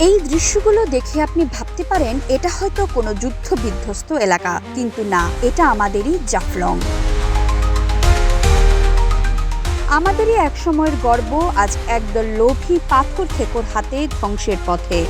এই দৃশ্যগুলো দেখে আপনি ভাবতে পারেন এটা হয়তো কোনো যুদ্ধ বিধ্বস্ত এলাকা, কিন্তু না, এটা আমাদেরই জাফলং। আমাদেরই এক সময়ের গর্ব আজ একদল লোভী পাথর খেকোর হাতে ধ্বংসের পথে।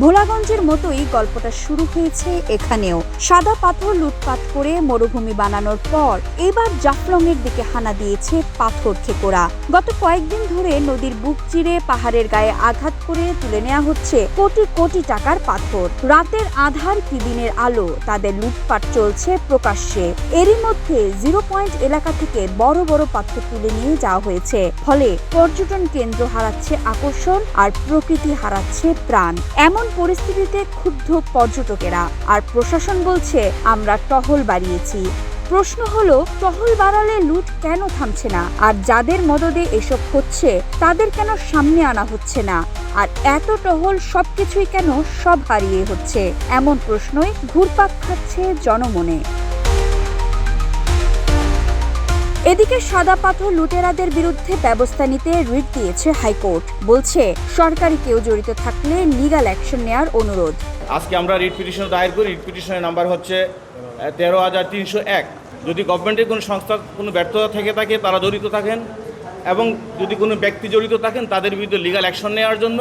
ভোলাগঞ্জের মতোই গল্পটা শুরু হয়েছে এখানেও। সাদা পাথর লুটপাট করে মরুভূমি বানানোর পর এবার জাফলং এর দিকে হানা দিয়েছে পাথর খেকোরা। গত কয়েকদিন ধরে নদীর বুক চিরে পাহাড়ের গায়ে আঘাত করে তুলে নেওয়া হচ্ছে কোটি কোটি টাকার পাথর। রাতের আধার কি দিনের আলো, তাদের লুটপাট চলছে প্রকাশ্যে। এরই মধ্যে 0 পয়েন্ট এলাকা থেকে বড় বড় পাথর তুলে নিয়ে যাওয়া হয়েছে। ফলে পর্যটন কেন্দ্র হারাচ্ছে আকর্ষণ আর প্রকৃতি হারাচ্ছে প্রাণ। এমন পরিস্থিতিতে ক্ষুব্ধ পর্যটকেরা, আর প্রশাসন বলছে আমরা টহল বাড়িয়েছি। প্রশ্ন হলো, টহল বাড়ালে লুট কেন থামছে না? আর যাদের মদদে এসব হচ্ছে তাদের কেন সামনে আনা হচ্ছে না? আর এত টহল সবকিছুই কেন সব হারিয়ে হচ্ছে? এমন প্রশ্নই ঘুরপাক খাচ্ছে জনমনে। এদিকে সাদা পাথর লুটেরাদের বিরুদ্ধে ব্যবস্থা নিতে রিট দিয়েছে হাইকোর্ট। বলছে সরকারি কেউ জড়িত থাকলে লিগ্যাল অ্যাকশন নেওয়ার অনুরোধ। আজকে আমরা রিট পিটিশন দায়ের করি। রিট পিটিশনের নাম্বার হচ্ছে 13,301। যদি গভর্নমেন্টের কোনো সংস্থার কোনো ব্যর্থতা থেকে থাকে, তারা জড়িত থাকেন, এবং যদি কোনো ব্যক্তি জড়িত থাকেন তাদের বিরুদ্ধে লিগ্যাল অ্যাকশন নেওয়ার জন্য,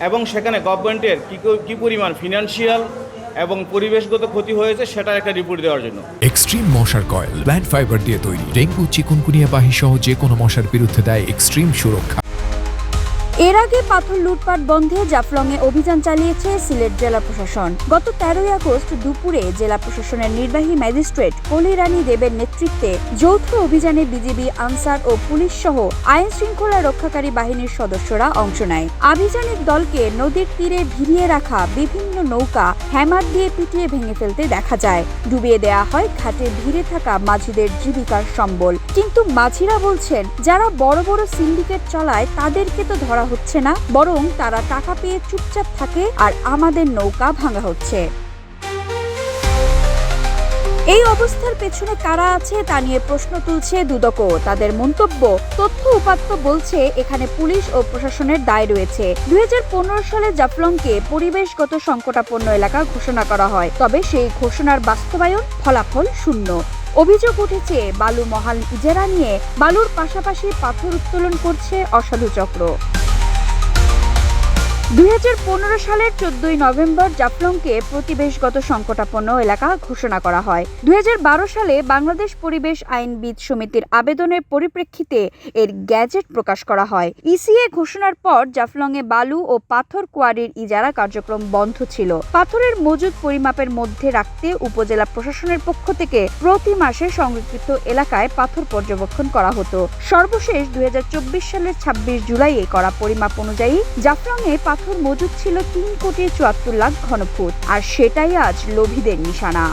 এবং সেখানে গভর্নমেন্টের কী পরিমাণ ফিনান্সিয়াল এবং পরিবেশগত ক্ষতি হয়েছে সেটার একটা রিপোর্ট দেওয়ার জন্য। এক্সট্রিম মশার কয়েল প্ল্যান্ট ফাইবার দিয়ে তৈরি, ডেঙ্গু, চিকুনগুনিয়া বাহি সহ যে কোনো মশার বিরুদ্ধে দেয় এক্সট্রিম সুরক্ষা। এর আগে পাথর লুটপাট বন্ধে জাফলংয়ে অভিযান চালিয়েছে সিলেট জেলা প্রশাসন। গত 13 আগস্ট দুপুরে জেলা প্রশাসনের নির্বাহী ম্যাজিস্ট্রেট কলি রানী দেবের নেতৃত্বে যৌথ অভিযানে বিজিবি, আনসার ও পুলিশ সহ আইন শৃঙ্খলা রক্ষাকারী বাহিনীর সদস্যরা অংশ নেয়। আভিযানিক দলকে নদীর তীরে ভিড়িয়ে রাখা বিভিন্ন নৌকা হ্যামার দিয়ে পিটিয়ে ভেঙে ফেলতে দেখা যায়। ডুবিয়ে দেয়া হয় ঘাটে ভিড়ে থাকা মাঝিদের জীবিকার সম্বল। কিন্তু মাঝিরা বলছেন, যারা বড় বড় সিন্ডিকেট চালায় তাদেরকে তো ধরা হচ্ছে না, বরং তারা টাকা পেয়ে চুপচাপ থাকে আর আমাদের নৌকা ভাঙা হচ্ছে। এই অবস্থার পেছনে কারা আছে তা নিয়ে প্রশ্ন তুলছে দুদকও। তাদের মন্তব্য, তথ্য উপাত্ত বলছে এখানে পুলিশ ও প্রশাসনের দায় রয়েছে। 2015 সালে জাফলংকে পরিবেশগত সংকটাপন্ন এলাকা ঘোষণা করা হয়, তবে সেই ঘোষণার বাস্তবায়ন ফলাফল শূন্য। অভিযোগ উঠেছে বালু মহাল ইজারা নিয়ে বালুর পাশাপাশি পাথর উত্তোলন করছে অসাধু চক্র। 2015 সালের 14 নভেম্বর জাফলংকে পরিবেশগত সংকটাপন্ন এলাকা ঘোষণা করা হয়। 2012 সালে বাংলাদেশ পরিবেশ আইনবিদ সমিতির আবেদনের পরিপ্রেক্ষিতে এর গ্যাজেট প্রকাশ করা হয়। ইসিএ ঘোষণার পর জাফলংয়ে বালু ও পাথর কোয়ারির ইজারা কার্যক্রম বন্ধ ছিল। পাথরের মজুদ পরিমাপের মধ্যে রাখতে উপজেলা প্রশাসনের পক্ষ থেকে প্রতি মাসে সংরক্ষিত এলাকায় পাথর পর্যবেক্ষণ করা হতো। সর্বশেষ 2024 সালের 26 জুলাইয়ে করা পরিমাপ অনুযায়ী জাফলংয়ে পাথর মজুদ ছিল 3,74,00,000 ঘনফুট, আর সেটাই আজ লোভীদের নিশানা।